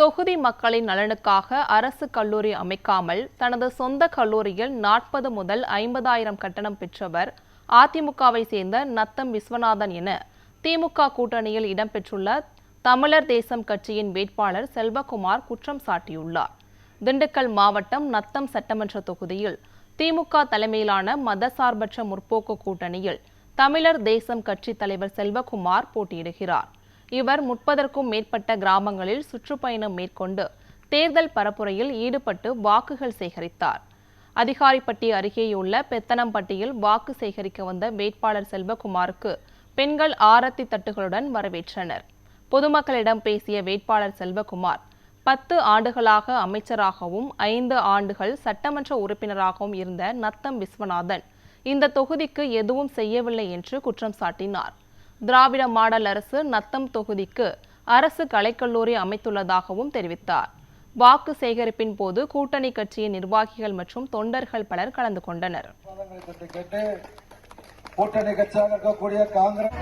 தொகுதி மக்களின் நலனுக்காக அரசு கல்லூரி அமைக்காமல் தனது சொந்த கல்லூரியில் 40 முதல் 50,000 கட்டணம் பெற்றவர் அதிமுகவை சேர்ந்த நத்தம் விஸ்வநாதன் என திமுக கூட்டணியில் இடம்பெற்றுள்ள தமிழர் தேசம் கட்சியின் வேட்பாளர் செல்வகுமார் குற்றம் சாட்டியுள்ளார். திண்டுக்கல் மாவட்டம் நத்தம் சட்டமன்ற தொகுதியில் திமுக தலைமையிலான மதசார்பற்ற முற்போக்கு கூட்டணியில் தமிழர் தேசம் கட்சி தலைவர் செல்வகுமார் போட்டியிடுகிறார். இவர் 30க்கும் மேற்பட்ட கிராமங்களில் சுற்றுப்பயணம் மேற்கொண்டு தேர்தல் பரப்புரையில் ஈடுபட்டு வாக்குகள் சேகரித்தார். அதிகாரிப்பட்டி அருகேயுள்ள பெத்தனம்பட்டியில் வாக்கு சேகரிக்க வந்த வேட்பாளர் செல்வகுமாருக்கு பெண்கள் ஆரத்தி தட்டுகளுடன் வரவேற்றனர். பொதுமக்களிடம் பேசிய வேட்பாளர் செல்வகுமார் 10 ஆண்டுகளாக அமைச்சராகவும் 5 ஆண்டுகள் சட்டமன்ற உறுப்பினராகவும் இருந்த நத்தம் விஸ்வநாதன் இந்த தொகுதிக்கு எதுவும் செய்யவில்லை என்று குற்றம் சாட்டினார். திராவிட மாடல் அரசு நத்தம் தொகுதிக்கு அரசு கலைக்கல்லூரி அமைத்துள்ளதாகவும் தெரிவித்தார். வாக்கு சேகரிப்பின் போது கூட்டணி கட்சியின் நிர்வாகிகள் மற்றும் தொண்டர்கள் பலர் கலந்து கொண்டனர். கூட்டணி கட்சியாக இருக்கக்கூடிய காங்கிரஸ்